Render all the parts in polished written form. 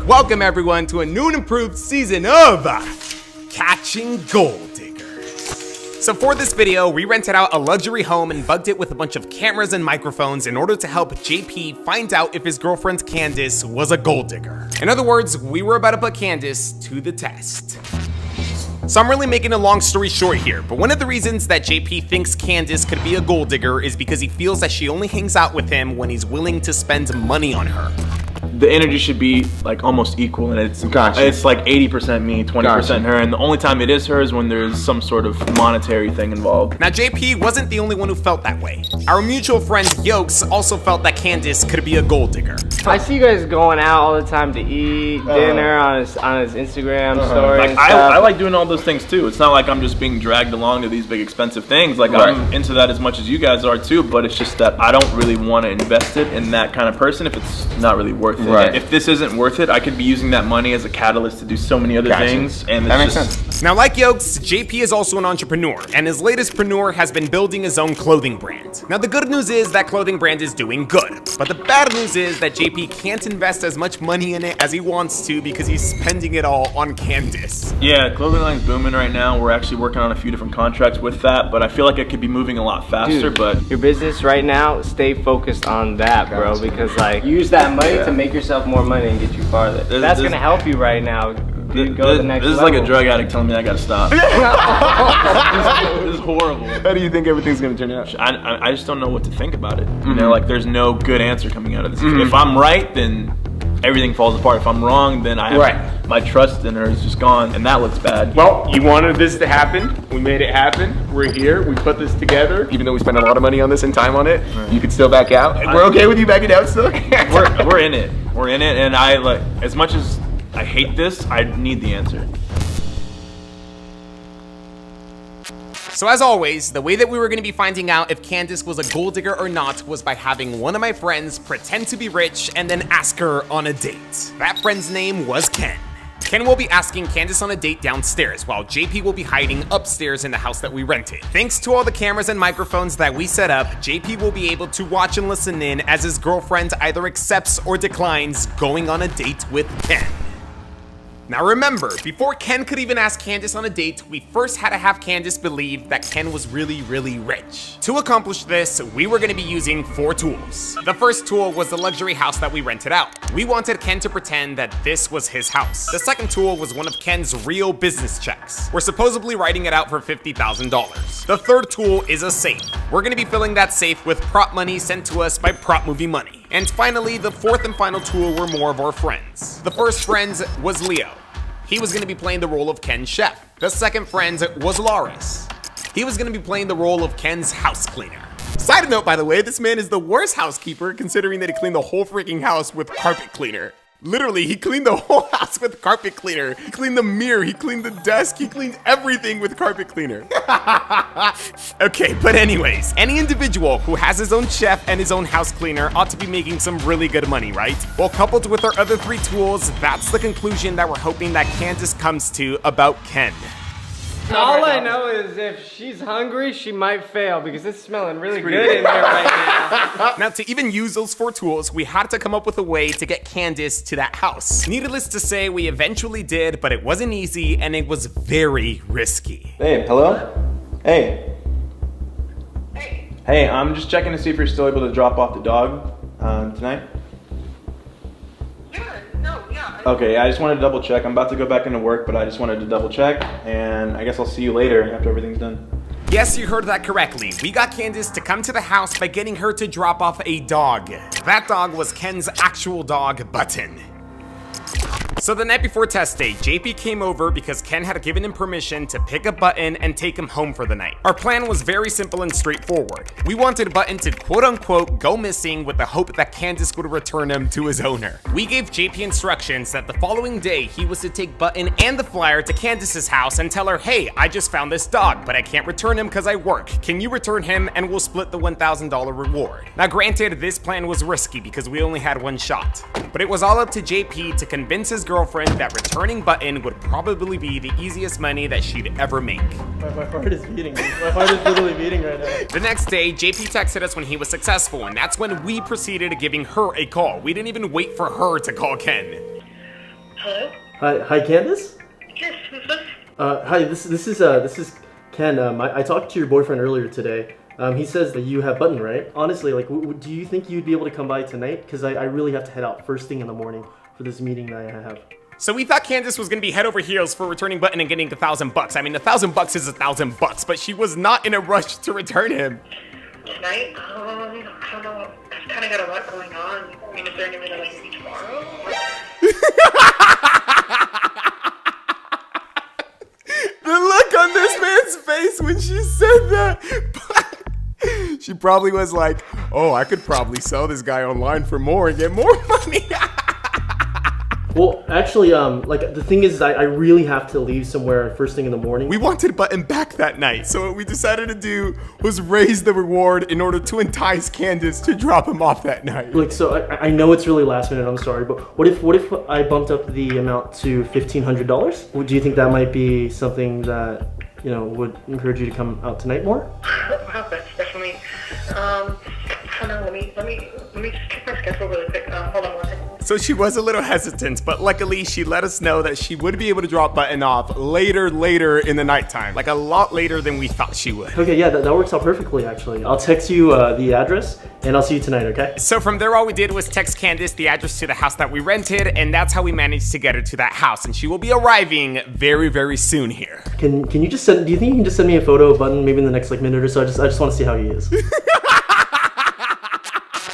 Welcome everyone to a new and improved season of Catching Golddiggers. So for this video, we rented out a luxury home and bugged it with a bunch of cameras and microphones in order to help JP find out if his girlfriend Candace was a gold digger. In other words, we were about to put Candace to the test. So I'm really making a long story short here, but one of the reasons that JP thinks Candace could be a gold digger is because he feels that she only hangs out with him when he's willing to spend money on her. The energy should be like almost equal, and it's like 80% me, 20% her, and the only time it is her is when there's some sort of monetary thing involved. Now JP wasn't the only one who felt that way. Our mutual friend Yokes also felt that Candace could be a gold digger. I see you guys going out all the time to eat dinner on his Instagram stories. Like, I like doing all those things too. It's not like I'm just being dragged along to these big expensive things. Like I'm into that as much as you guys are too, but it's just that I don't really want to invest it in that kind of person if it's not really worth it. Right. If this isn't worth it, I could be using that money as a catalyst to do so many other things, and that makes sense. Now, like Yokes, JP is also an entrepreneur, and his latest preneur has been building his own clothing brand. Now, the good news is that clothing brand is doing good, but the bad news is that JP can't invest as much money in it as he wants to because he's spending it all on Candace. Yeah, clothing line's booming right now. We're actually working on a few different contracts with that, but I feel like it could be moving a lot faster. Dude, but your business right now, stay focused on that, bro, because like use that money to make yourself more money and get you farther. That's gonna help you right now. Dude, go to the next level. Is like a drug addict telling me I gotta stop. This is horrible. How do you think everything's gonna turn out? I just don't know what to think about it. You know, like there's no good answer coming out of this. If I'm right, then everything falls apart. If I'm wrong, then I have my trust in her is just gone, and that looks bad. Well, you wanted this to happen. We made it happen. We're here. We put this together. Even though we spent a lot of money on this and time on it, you could still back out. We're okay with you backing out still? We're in it. We're in it, and I like as much as I hate this, I need the answer. So as always, the way that we were going to be finding out if Candace was a gold digger or not was by having one of my friends pretend to be rich and then ask her on a date. That friend's name was Ken. Ken will be asking Candace on a date downstairs, while JP will be hiding upstairs in the house that we rented. Thanks to all the cameras and microphones that we set up, JP will be able to watch and listen in as his girlfriend either accepts or declines going on a date with Ken. Now remember, before Ken could even ask Candace on a date, we first had to have Candace believe that Ken was really, really rich. To accomplish this, we were going to be using 4 tools. The first tool was the luxury house that we rented out. We wanted Ken to pretend that this was his house. The second tool was one of Ken's real business checks. We're supposedly writing it out for $50,000. The third tool is a safe. We're going to be filling that safe with prop money sent to us by Prop Movie Money. And finally, the fourth and final tool were more of our friends. The first friend was Leo. He was going to be playing the role of Ken's chef. The second friend was Loris. He was going to be playing the role of Ken's house cleaner. Side note, by the way, this man is the worst housekeeper considering that he cleaned the whole freaking house with carpet cleaner. Literally, he cleaned the whole house with carpet cleaner. He cleaned the mirror, he cleaned the desk, he cleaned everything with carpet cleaner. Okay, but anyways, any individual who has his own chef and his own house cleaner ought to be making some really good money, right? Well, coupled with our other 3 tools, that's the conclusion that we're hoping that Candace comes to about Ken. All I know is if she's hungry, she might fail because it's smelling really good in here right now. Now, to even use those 4 tools, we had to come up with a way to get Candace to that house. Needless to say, we eventually did, but it wasn't easy and it was very risky. Hey, hello? Hey. Hey, I'm just checking to see if you're still able to drop off the dog tonight. Okay, I just wanted to double check. I'm about to go back into work, but I just wanted to double check, and I guess I'll see you later after everything's done. Yes, you heard that correctly. We got Candace to come to the house by getting her to drop off a dog. That dog was Ken's actual dog, Button. So the night before test day, JP came over because Ken had given him permission to pick up Button and take him home for the night. Our plan was very simple and straightforward. We wanted Button to quote-unquote go missing with the hope that Candace would return him to his owner. We gave JP instructions that the following day he was to take Button and the flyer to Candace's house and tell her, hey, I just found this dog, but I can't return him because I work. Can you return him and we'll split the $1,000 reward? Now granted, this plan was risky because we only had 1 shot, but it was all up to JP to convince his girlfriend that returning Button would probably be the easiest money that she'd ever make. My heart is beating. My heart is literally beating right now. The next day, JP texted us when he was successful, and that's when we proceeded to giving her a call. We didn't even wait for her to call Ken. Hello? Hi, Candace? Yes, who's this? Hi, this is Ken. I talked to your boyfriend earlier today. He says that you have Button, right? Honestly, like, do you think you'd be able to come by tonight? Because I really have to head out first thing in the morning for this meeting that I have. So we thought Candace was gonna be head over heels for returning Button and getting $1,000. I mean, $1,000 is $1,000, but she was not in a rush to return him. Tonight? I don't know. I've kind of got a lot going on. I mean, is there any way that I can be tomorrow? The look on this man's face when she said that. She probably was like, oh, I could probably sell this guy online for more and get more money. Well, actually, like, the thing is, I really have to leave somewhere first thing in the morning. We wanted Button back that night, so what we decided to do was raise the reward in order to entice Candace to drop him off that night. Like, so I know it's really last minute, I'm sorry, but what if I bumped up the amount to $1,500? Do you think that might be something that, you know, would encourage you to come out tonight more? Wow, that's definitely, hold on, let me just check my schedule really quick. Hold on one second. So she was a little hesitant, but luckily she let us know that she would be able to drop Button off later in the nighttime. Like a lot later than we thought she would. Okay, yeah, that works out perfectly, actually. I'll text you the address, and I'll see you tonight, okay? So from there, all we did was text Candace the address to the house that we rented, and that's how we managed to get her to that house. And she will be arriving very soon here. Can you just do you think you can just send me a photo of Button maybe in the next like minute or so? I just want to see how he is.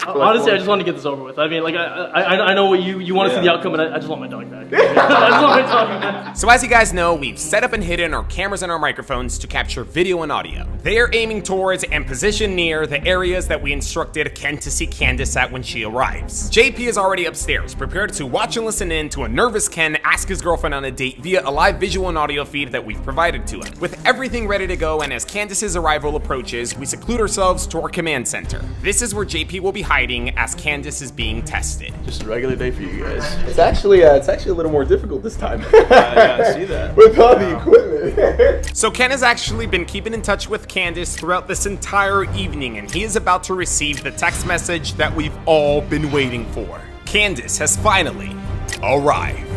Honestly, I just want to get this over with. I mean, like, I know what you want to see the outcome, and I just want my dog back. I just want my dog back. So as you guys know, we've set up and hidden our cameras and our microphones to capture video and audio. They are aiming towards and positioned near the areas that we instructed Ken to see Candace at when she arrives. JP is already upstairs, prepared to watch and listen in to a nervous Ken ask his girlfriend on a date via a live visual and audio feed that we've provided to him. With everything ready to go, and as Candace's arrival approaches, we seclude ourselves to our command center. This is where JP will be hiding as Candace is being tested. Just a regular day for you guys. It's actually a little more difficult this time. Yeah, I see that. With all the equipment. So Ken has actually been keeping in touch with Candace throughout this entire evening, and he is about to receive the text message that we've all been waiting for. Candace has finally arrived.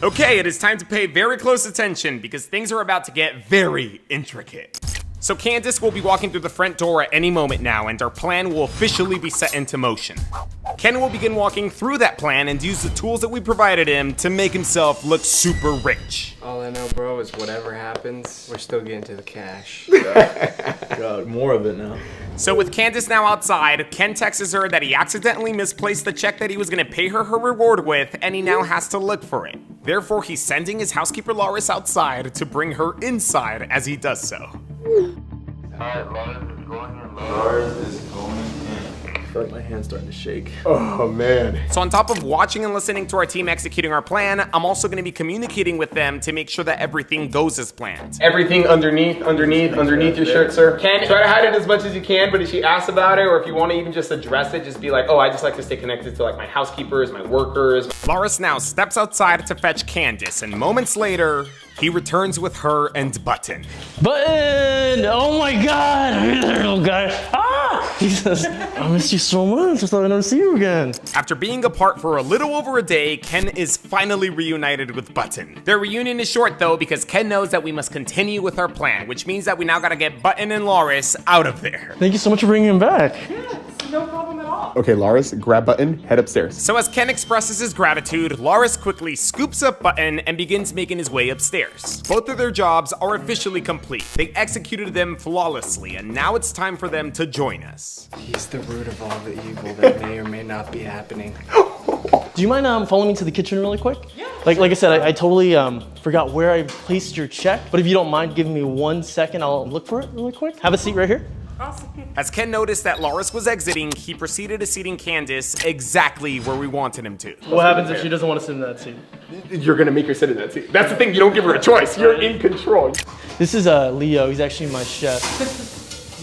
Okay, it is time to pay very close attention because things are about to get very intricate. So Candace will be walking through the front door at any moment now, and our plan will officially be set into motion. Ken will begin walking through that plan and use the tools that we provided him to make himself look super rich. All I know, bro, is whatever happens, we're still getting to the cash. God, more of it now. So with Candace now outside, Ken texts her that he accidentally misplaced the check that he was gonna pay her reward with, and he now has to look for it. Therefore, he's sending his housekeeper Loris outside to bring her inside as he does so. Alright, Loris is going in. Lars is going in. I feel like my hand's starting to shake. Oh man. So on top of watching and listening to our team executing our plan, I'm also gonna be communicating with them to make sure that everything goes as planned. Everything underneath your shirt, sir. Ken, try to hide it as much as you can, but if she asks about it, or if you want to even just address it, just be like, oh, I just like to stay connected to like my housekeepers, my workers. Loris now steps outside to fetch Candace, and moments later, he returns with her and Button. Button! Oh my god! Little guy. Ah! Jesus, I missed you so much. I thought I'd never see you again. After being apart for a little over a day, Ken is finally reunited with Button. Their reunion is short though, because Ken knows that we must continue with our plan, which means that we now gotta get Button and Loris out of there. Thank you so much for bringing him back. No problem at all. Okay, Loris, grab Button, head upstairs. So as Ken expresses his gratitude, Loris quickly scoops up Button and begins making his way upstairs. Both of their jobs are officially complete. They executed them flawlessly, and now it's time for them to join us. He's the root of all the evil that may or may not be happening. Do you mind following me to the kitchen really quick? Yeah. Like I said, I totally forgot where I placed your check, but if you don't mind giving me 1 second, I'll look for it really quick. Have a seat right here. Awesome. As Ken noticed that Loris was exiting, he proceeded to seating Candace exactly where we wanted him to. What happens if she doesn't want to sit in that seat? You're gonna make her sit in that seat. That's the thing, you don't give her a choice. You're in control. This is Leo. He's actually my chef.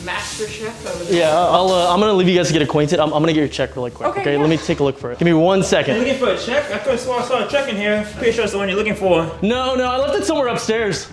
Master chef over there. Yeah, I'm gonna leave you guys to get acquainted. I'm gonna get your check really quick. Okay, yeah. Let me take a look for it. Give me 1 second. You're looking for a check? I saw a check in here. Pretty sure it's the one you're looking for. No, I left it somewhere upstairs.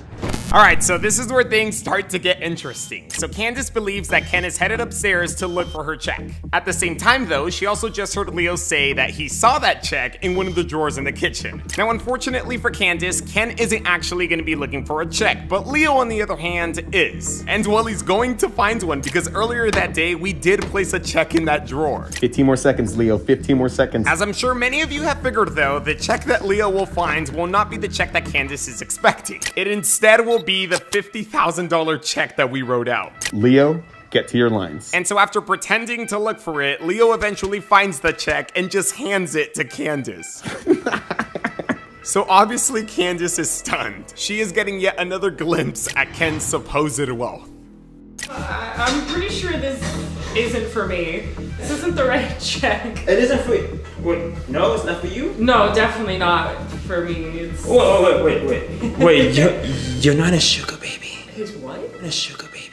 All right, so this is where things start to get interesting. So Candace believes that Ken is headed upstairs to look for her check. At the same time though, she also just heard Leo say that he saw that check in one of the drawers in the kitchen. Now unfortunately for Candace, Ken isn't actually gonna be looking for a check, but Leo on the other hand is. And well, he's going to find one because earlier that day, we did place a check in that drawer. 15 more seconds, Leo, 15 more seconds. As I'm sure many of you have figured though, the check that Leo will find will not be the check that Candace is expecting. It instead will be the $50,000 check that we wrote out. Leo, get to your lines. And so after pretending to look for it, Leo eventually finds the check and just hands it to Candace. So obviously Candace is stunned. She is getting yet another glimpse at Ken's supposed wealth. I'm pretty sure this isn't for me. This isn't the right check. It isn't for you. Wait, no, it's not for you? No, definitely not for me. It's... Whoa, wait. Wait, you're not a sugar baby. It's what? A sugar baby.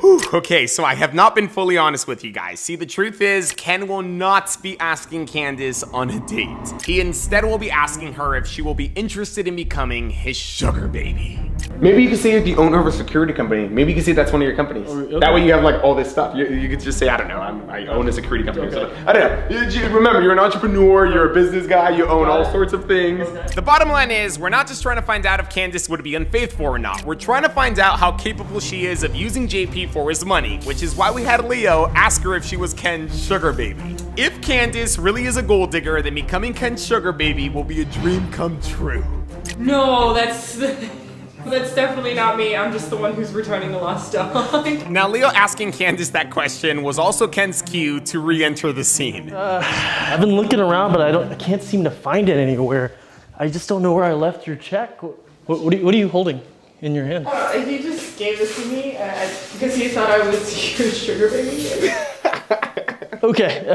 Whew, okay, so I have not been fully honest with you guys. See, the truth is, Ken will not be asking Candace on a date. He instead will be asking her if she will be interested in becoming his sugar baby. Maybe you could say you're the owner of a security company. Maybe you could say that's one of your companies. Okay. That way you have like all this stuff. You could just say, I don't know, I own a security company. Okay. So, I don't know. Remember, you're an entrepreneur, you're a business guy, you own all sorts of things. Okay. The bottom line is, we're not just trying to find out if Candace would be unfaithful or not. We're trying to find out how capable she is of using JP for his money, which is why we had Leo ask her if she was Ken's sugar baby. If Candace really is a gold digger, then becoming Ken's sugar baby will be a dream come true. No, that's definitely not me. I'm just the one who's returning the lost dog. Now, Leo asking Candace that question was also Ken's cue to re-enter the scene. I've been looking around, but I can't seem to find it anywhere. I just don't know where I left your check. What are you holding in your hand? He just gave this to me because he thought I was your sugar baby. Okay,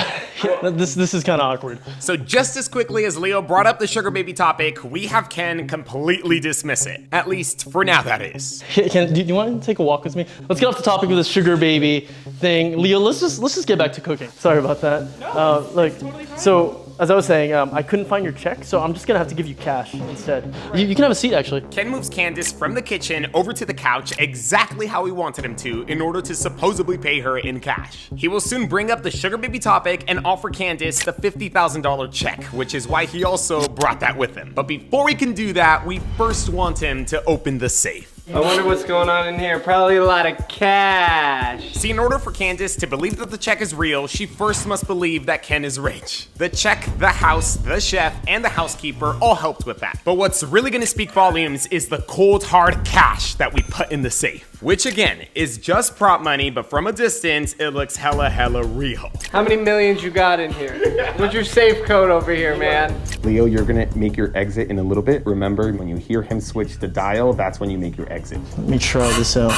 yeah, this is kind of awkward. So just as quickly as Leo brought up the sugar baby topic, we have Ken completely dismiss it. At least for now, that is. Ken, do you want to take a walk with me? Let's get off the topic of the sugar baby thing. Leo, let's just get back to cooking. Sorry about that. No, look, totally fine. So as I was saying, I couldn't find your check, so I'm just gonna have to give you cash instead. You can have a seat, actually. Ken moves Candace from the kitchen over to the couch exactly how he wanted him to in order to supposedly pay her in cash. He will soon bring up the sugar baby topic and offer Candace the $50,000 check, which is why he also brought that with him. But before we can do that, we first want him to open the safe. I wonder what's going on in here. Probably a lot of cash. See, in order for Candace to believe that the check is real, she first must believe that Ken is rich. The check, the house, the chef, and the housekeeper all helped with that. But what's really gonna speak volumes is the cold, hard cash that we put in the safe. Which again, is just prop money, but from a distance, it looks hella real. How many millions you got in here? What's your safe code over here, man? Leo, you're gonna make your exit in a little bit. Remember, when you hear him switch the dial, that's when you make your exit. Let me try this out.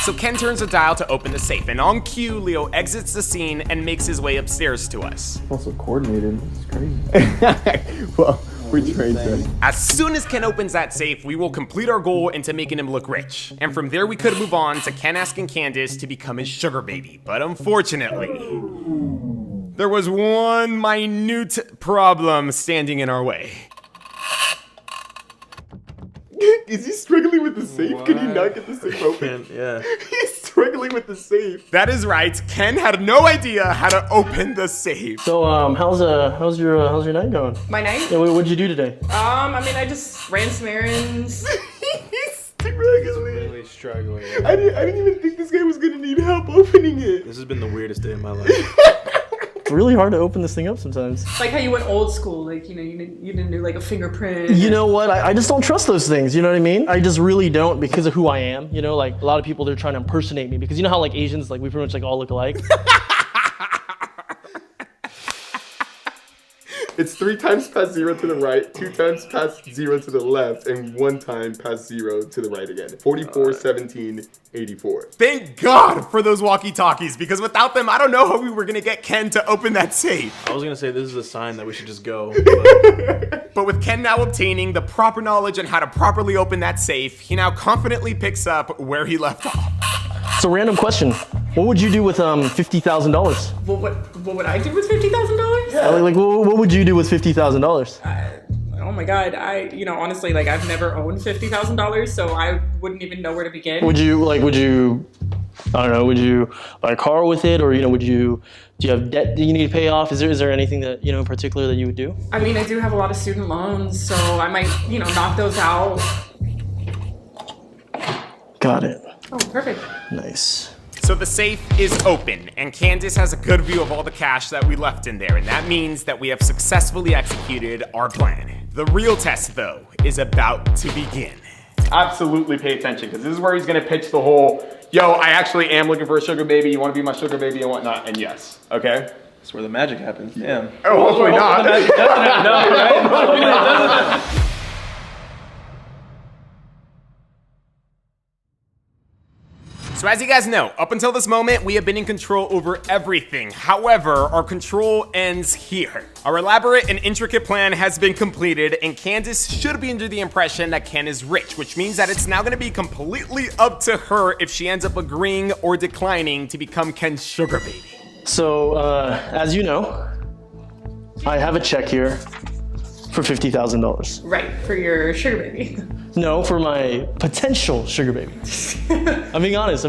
So Ken turns the dial to open the safe, and on cue, Leo exits the scene and makes his way upstairs to us. Also coordinated, it's crazy. Well, we're trained to. As soon as Ken opens that safe, we will complete our goal into making him look rich. And from there, we could move on to Ken asking Candace to become his sugar baby. But unfortunately, there was one minute problem standing in our way. Is he struggling with the safe? What? Can you not get the safe open? Yeah. He's struggling with the safe. That is right. Ken had no idea how to open the safe. So, how's your night going? My night? Yeah, what'd you do today? I mean, I just ran some errands. He's really struggling. I didn't even think this guy was gonna need help opening it. This has been the weirdest day of my life. It's really hard to open this thing up sometimes. Like how you went old school, like, you know, you didn't do like a fingerprint. You know what? I just don't trust those things, you know what I mean? I just really don't because of who I am, you know? Like, a lot of people, they're trying to impersonate me because you know how, like, Asians, like, we pretty much, like, all look alike? It's 3 times past 0 to the right, 2 times past 0 to the left, and 1 time past 0 to the right again. 44, 17, 84. Thank God for those walkie-talkies, because without them, I don't know how we were gonna get Ken to open that safe. I was gonna say this is a sign that we should just go. But with Ken now obtaining the proper knowledge on how to properly open that safe, he now confidently picks up where he left off. So, random question. What would you do with $50,000? What would I do with $50,000? Yeah, like what would you do with $50,000? I don't oh my God, honestly, like I've never owned $50,000, so I wouldn't even know where to begin. Would you buy a car with it, or do you have debt that you need to pay off? Is there anything that in particular that you would do? I mean, I do have a lot of student loans, so I might knock those out. Got it. Oh, perfect. Nice. So the safe is open, and Candace has a good view of all the cash that we left in there, and that means that we have successfully executed our plan. The real test, though, is about to begin. Absolutely pay attention, because this is where he's gonna pitch the whole, yo, I actually am looking for a sugar baby, you wanna be my sugar baby and whatnot, and yes, okay? That's where the magic happens. Damn. Oh, hopefully not. No, right? So as you guys know, up until this moment, we have been in control over everything. However, our control ends here. Our elaborate and intricate plan has been completed, and Candace should be under the impression that Ken is rich, which means that it's now gonna be completely up to her if she ends up agreeing or declining to become Ken's sugar baby. So, as you know, I have a check here for $50,000. Right, for your sugar baby. No, for my potential sugar baby. I'm being honest.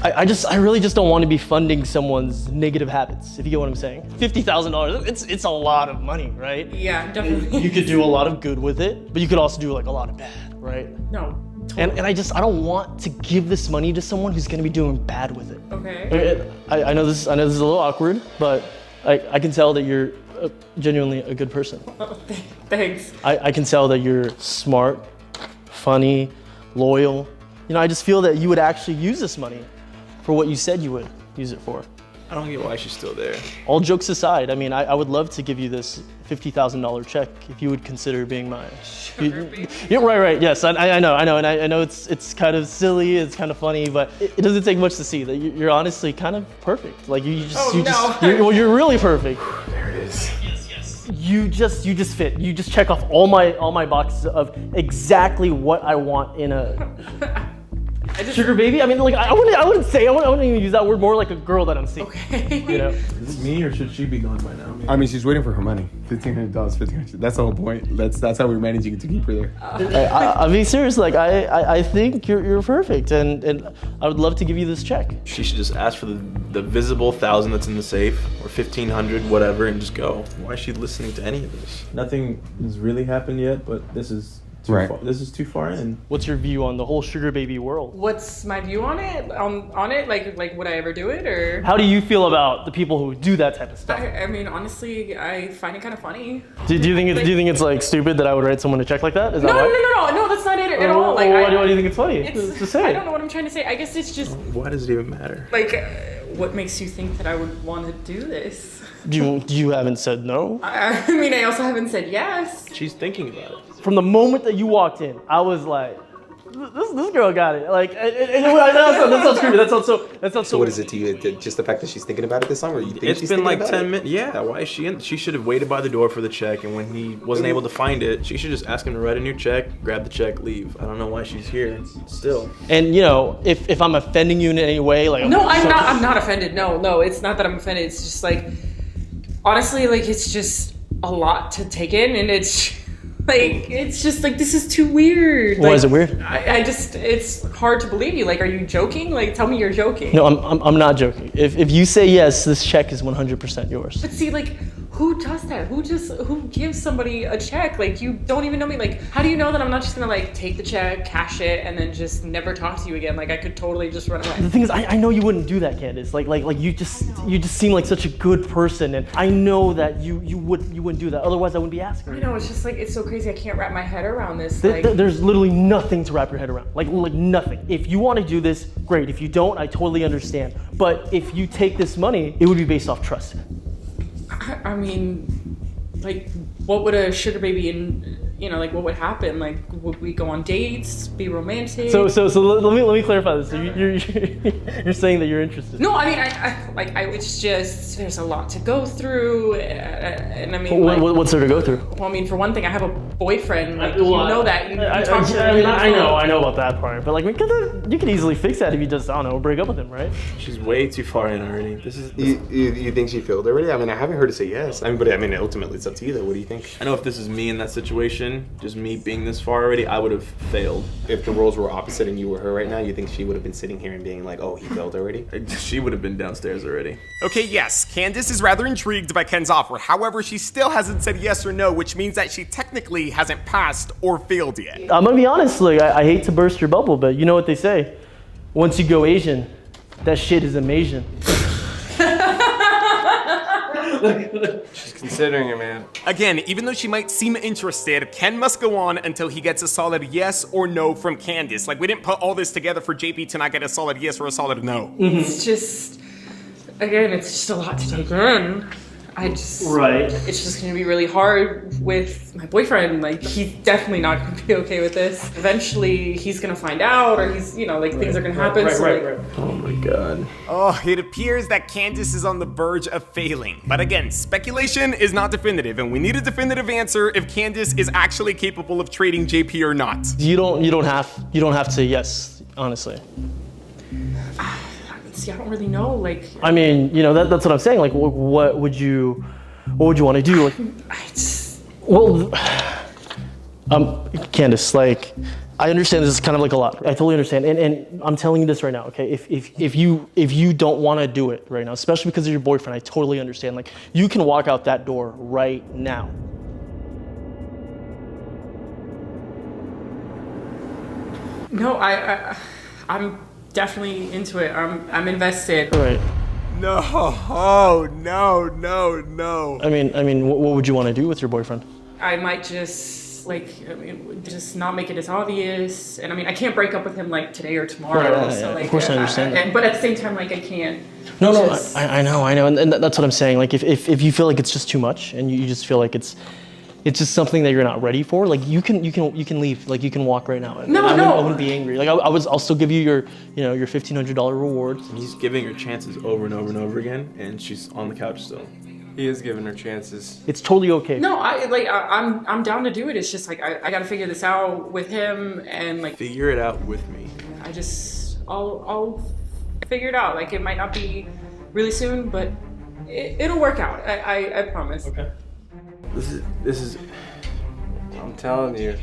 I really just don't want to be funding someone's negative habits, if you get what I'm saying. $50,000, it's a lot of money, right? Yeah, definitely. You could do a lot of good with it, but you could also do like a lot of bad, right? No. Totally. And I don't want to give this money to someone who's gonna be doing bad with it. Okay. I know this is a little awkward, but I can tell that you're genuinely a good person. Oh, thanks. I can tell that you're smart, funny, loyal. I just feel that you would actually use this money for what you said you would use it for. I don't get why she's still there. All jokes aside, I mean, I would love to give you this $50,000 check if you would consider being my sugar baby. Yeah, right. Yes, I know, and I know it's kind of silly, it's kind of funny, but it doesn't take much to see that you're honestly kind of perfect. Like you're really perfect. There it is. You just fit. You just check off all my boxes of exactly what I want in a sugar baby. I mean, like I wouldn't even use that word. More like a girl that I'm seeing. Okay. Is it me or should she be gone by now? I mean, she's waiting for her money. $1,500, $1,500. That's the whole point. That's how we're managing to keep her there. I'll be serious. Like I think you're perfect, and I would love to give you this check. She should just ask for the visible 1,000 that's in the safe, or 1,500, whatever, and just go. Why is she listening to any of this? Nothing has really happened yet, but this is too far in. What's your view on the whole sugar baby world? What's my view on it? On it? Like would I ever do it, or? How do you feel about the people who do that type of stuff? I mean, honestly, I find it kind of funny. Do you think it's like stupid that I would write someone a check like that? Is that why? No, that's not it at all. Like, why do you think it's funny? Just say I it. don't know what I'm trying to say. I guess it's just. Why does it even matter? Like, what makes you think that I would want to do this? You haven't said no? I mean, I also haven't said yes. She's thinking about it. From the moment that you walked in, I was like, this girl got it. Like, that sounds creepy. That sounds so. So what is it to you? Just the fact that she's thinking about it this time, or you think it's she's been thinking like about 10 minutes. Yeah, why is she in? She should have waited by the door for the check, and when he wasn't able to find it, she should just ask him to write a new check, grab the check, leave. I don't know why she's here still. And if I'm offending you in any way, like no, I'm not offended. No, it's not that I'm offended. It's just like, honestly, like it's just a lot to take in, and it's just like, this is too weird. Why is it weird? It's hard to believe you. Like, are you joking? Like, tell me you're joking. No, I'm not joking. If you say yes, this check is 100% yours. But see, like, who does that? Who gives somebody a check? Like, you don't even know me. Like, how do you know that I'm not just gonna like take the check, cash it, and then just never talk to you again? Like, I could totally just run away. The thing is, I know you wouldn't do that, Candace. Like you just seem like such a good person, and I know that you wouldn't do that. Otherwise, I wouldn't be asking. I know, it's just like, it's so crazy. I can't wrap my head around this. There's literally nothing to wrap your head around. Like nothing. If you want to do this, great. If you don't, I totally understand. But if you take this money, it would be based off trust. I mean, like, what would a sugar baby like, what would happen? Like, would we go on dates, be romantic? So let me clarify this. So you're saying that you're interested? No, I mean, it's just, there's a lot to go through, and I mean, what's there to go through? Well, I mean, for one thing, I have a boyfriend. Like, you know that. I know about that part, but like, you can easily fix that if you just, I don't know, break up with him, right? She's way too far in already. You think she failed already? I mean, I haven't heard her say yes. But ultimately, it's up to you though. What do you think? I know if this is me in that situation, situation, just me being this far already, I would have failed. If the roles were opposite and you were her right now, you think she would have been sitting here and being like, oh, he failed already? She would have been downstairs already. Okay, yes, Candace is rather intrigued by Ken's offer. However, she still hasn't said yes or no, which means that she technically hasn't passed or failed yet. I'm gonna be honest, like, I hate to burst your bubble, but you know what they say? Once you go Asian, that shit is amazing. She's considering it, man. Again, even though she might seem interested, Ken must go on until he gets a solid yes or no from Candace. Like, we didn't put all this together for JP to not get a solid yes or a solid no. It's just, again, it's just a lot to take in. Right. It's just gonna be really hard with my boyfriend. Like, he's definitely not gonna be okay with this. Eventually, he's gonna find out, or he's, things are gonna happen. Right. Oh my God. Oh, it appears that Candace is on the verge of failing. But again, speculation is not definitive, and we need a definitive answer if Candace is actually capable of trading JP or not. You don't have to say yes, honestly. See, I don't really know. Like, I mean, that's what I'm saying. Like, what would you want to do? Like, Candace, like, I understand this is kind of like a lot. I totally understand, and I'm telling you this right now, okay? If you don't want to do it right now, especially because of your boyfriend, I totally understand. Like, you can walk out that door right now. no, I'm definitely into it. I'm invested. Right. No. I mean, what would you want to do with your boyfriend? I might just just not make it as obvious. And I can't break up with him like today or tomorrow. Right, so, like, of course I understand that. But at the same time, like, I can't. No, I know, and that's what I'm saying. Like, if you feel like it's just too much, and you just feel like it's just something that you're not ready for, like, you can leave. Like, you can walk right now. I wouldn't be angry. Like, I'll still give you your $1,500 reward. He's giving her chances over and over and over again, and she's on the couch still. He is giving her chances. It's totally okay. No, I'm down to do it. It's just like I gotta figure this out with him, and like figure it out with me. I'll figure it out. Like, it might not be really soon, but it'll work out. I promise. Okay. This is. I'm telling you.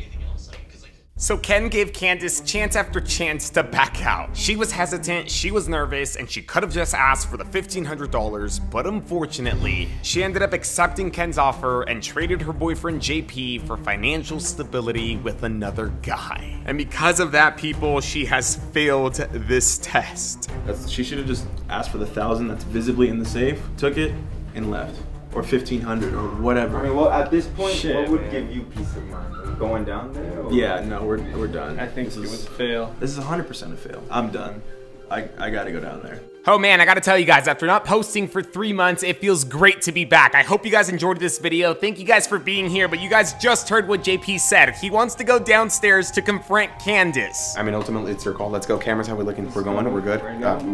So Ken gave Candace chance after chance to back out. She was hesitant, she was nervous, and she could have just asked for the $1,500, but unfortunately, she ended up accepting Ken's offer and traded her boyfriend JP for financial stability with another guy. And because of that, people, she has failed this test. She should have just asked for the $1,000 that's visibly in the safe, took it, and left. Or $1,500 or whatever. I mean, well, at this point, what would give you peace of mind? Going down there? Or? Yeah, no, we're done. I think it was a fail. This is 100% a fail. I'm done. I gotta go down there. Oh man, I gotta tell you guys, after not posting for 3 months, it feels great to be back. I hope you guys enjoyed this video. Thank you guys for being here, but you guys just heard what JP said. He wants to go downstairs to confront Candace. I mean, ultimately, it's her call. Let's go. Cameras, how we looking? We're going. We're good.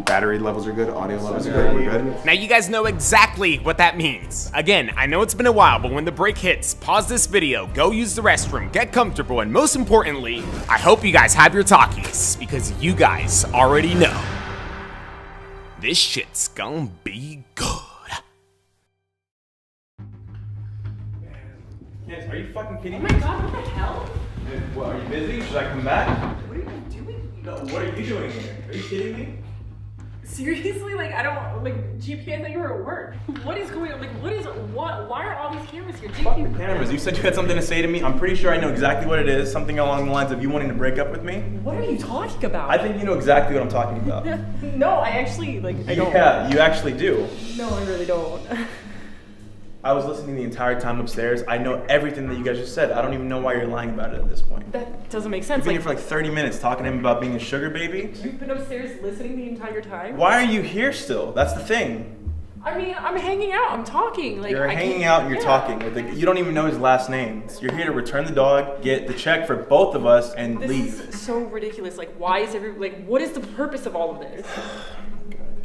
Battery levels are good. Audio levels are good. We're good. Now you guys know exactly what that means. Again, I know it's been a while, but when the break hits, pause this video, go use the restroom, get comfortable, and most importantly, I hope you guys have your talkies, because you guys already know. This shit's gonna be good. Yes, are you fucking kidding Oh me? my god, what the hell? What, are you busy? Should I come back? What are you doing? No, what are you doing here? Are you kidding me? Seriously? Like, I don't, like, GP, I thought you were at work. What is going on? Like, why are all these cameras here? Fuck the cameras. You said you had something to say to me. I'm pretty sure I know exactly what it is. Something along the lines of you wanting to break up with me. What are you talking about? I think you know exactly what I'm talking about. No, I actually, like, I don't. Yeah, you actually do. No, I really don't. I was listening the entire time upstairs. I know everything that you guys just said. I don't even know why you're lying about it at this point. That doesn't make sense. You've been here for like 30 minutes talking to him about being a sugar baby. You've been upstairs listening the entire time? Why are you here still? That's the thing. I mean, I'm hanging out. I'm talking. Like, You're hanging out and you're talking. You don't even know his last name. You're here to return the dog, get the check for both of us, and leave. This is so ridiculous. Like, why is what is the purpose of all of this?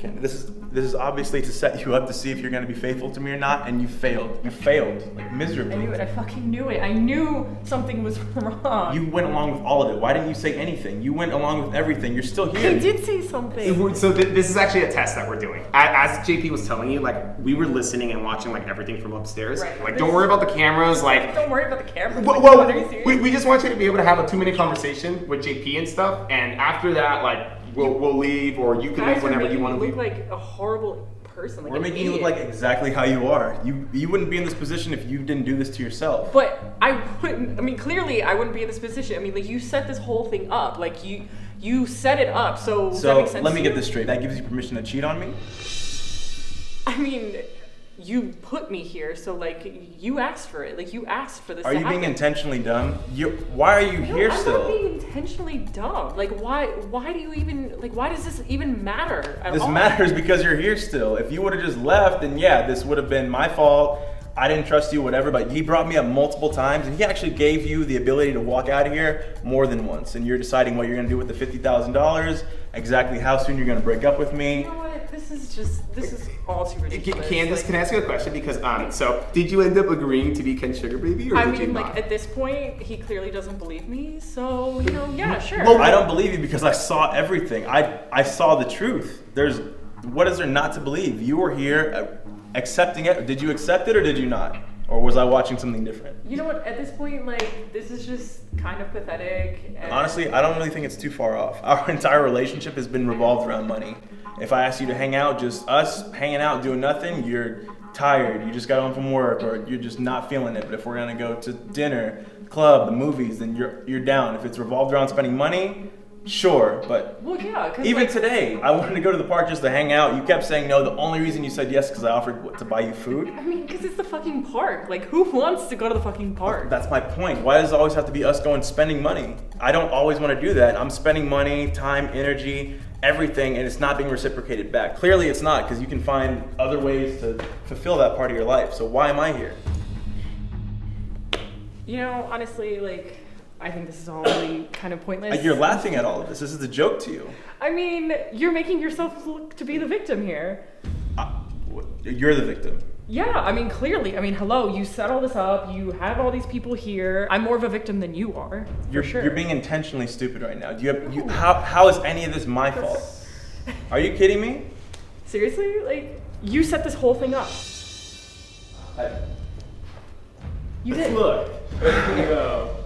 Ken, this is obviously to set you up to see if you're gonna be faithful to me or not, and you failed. You failed, like miserably. I knew it. I fucking knew it. I knew something was wrong. You went along with all of it. Why didn't you say anything? You went along with everything. You're still here. I did say something. So this is actually a test that we're doing. As JP was telling you, like we were listening and watching like everything from upstairs. Right. Like don't worry about the cameras. Like Don't worry about the cameras. well, Are you serious? we just want you to be able to have a 2-minute conversation with JP and stuff, and after that, like we'll leave, or you can leave whenever you want to leave. Look like a horrible person. Like We're making you look like exactly how you are. You wouldn't be in this position if you didn't do this to yourself. But I wouldn't. I mean, clearly, I wouldn't be in this position. I mean, like you set this whole thing up. Like you set it up. So does that make sense? Let me to get this straight. That gives you permission to cheat on me? I mean, you put me here, so like you asked for it. Like you asked for this. Are to you happen. being intentionally dumb? Why are you here I'm still? not being intentionally dumb. Like why do you even like why does this even matter at all? This matters because you're here still. If you would have just left, then yeah, this would have been my fault. I didn't trust you, whatever, but he brought me up multiple times, and he actually gave you the ability to walk out of here more than once, and you're deciding what you're gonna do with the $50,000, exactly how soon you're gonna break up with me. You know what? This is all too ridiculous. Candace, Like, can I ask you a question? Because so did you end up agreeing to be Ken's sugar baby, or I did you mean, not? like at this point, he clearly doesn't believe me. So you know, yeah, sure. Well, I don't believe you because I saw everything. I saw the truth. What is there not to believe? You were here accepting it. Did you accept it or did you not? Or was I watching something different? You know what? At this point, like, this is just kind of pathetic. And Honestly, I don't really think it's too far off. Our entire relationship has been revolved around money. If I ask you to hang out, just us hanging out doing nothing, you're tired, you just got home from work, or you're just not feeling it. But if we're gonna go to dinner, club, the movies, then you're down. If it's revolved around spending money, sure, but well, yeah, 'cause, even like, today, I wanted to go to the park just to hang out. You kept saying no. The only reason you said yes because I offered to buy you food. I mean, because it's the fucking park. Like, who wants to go to the fucking park? That's my point. Why does it always have to be us going spending money? I don't always want to do that. I'm spending money, time, energy, everything, and it's not being reciprocated back. Clearly it's not, because you can find other ways to fulfill that part of your life. So why am I here? You know, honestly, like, I think this is all really kind of pointless. You're laughing at all of this. This is a joke to you. I mean, you're making yourself look to be the victim here. You're the victim. Yeah, I mean, clearly. I mean, hello, you set all this up, you have all these people here. I'm more of a victim than you are, for sure. You're being intentionally stupid right now. How is any of this my fault? Are you kidding me? Seriously? Like, you set this whole thing up. You did. Look.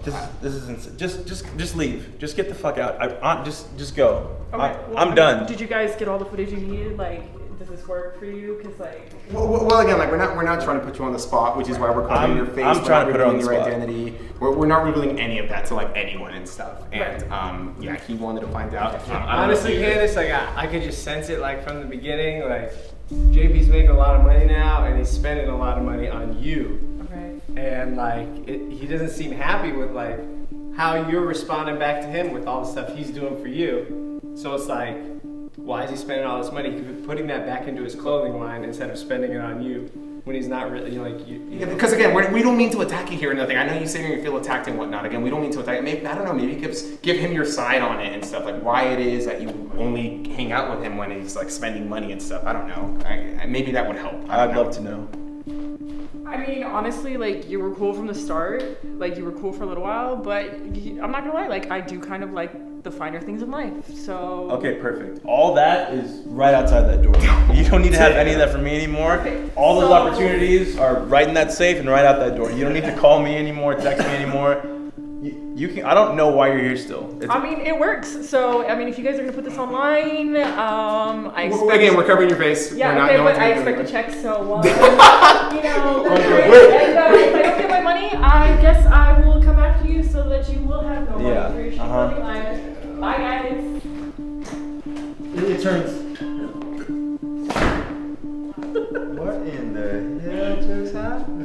This is insane. Just leave. Just get the fuck out. Just go. Okay, I'm done. Did you guys get all the footage you needed? Like, does this work for you? Cause like. Well, again, like we're not trying to put you on the spot, which is why we're covering your face. I'm trying to put it on the your spot. identity. We're not revealing any of that to like anyone and stuff. And yeah, he wanted to find out. Honestly, Candace, like I could just sense it like from the beginning. Like JP's making a lot of money now, and he's spending a lot of money on you. Okay. And like he doesn't seem happy with like how you're responding back to him with all the stuff he's doing for you. So it's like, why is he spending all this money? He could be putting that back into his clothing line instead of spending it on you when he's not really, you know, like you. Yeah, because again, we don't mean to attack you here or nothing. I know you say you feel attacked and whatnot. Again, we don't mean to attack. Maybe I don't know. Maybe give him your side on it and stuff, like why it is that you only hang out with him when he's like spending money and stuff. I don't know. Maybe that would help. I'd love to know. I mean, honestly, like, you were cool from the start. Like, you were cool for a little while, but I'm not gonna lie, like, I do kind of like the finer things in life, so... Okay, perfect. All that is right outside that door. You don't need to have any of that from me anymore. Okay, all those opportunities are right in that safe and right out that door. You don't need to call me anymore, text me anymore. You can. I don't know why you're here still. I mean, it works. So, I mean, if you guys are gonna put this online, I expect... Again, we're covering your face. Yeah, we're okay, not, but I expect a check, so, you know, that's great. And if I don't get my money, I guess I will come after you so that you will have no money for your shit clothing line. Bye, guys. It turns. What in the hell just happened?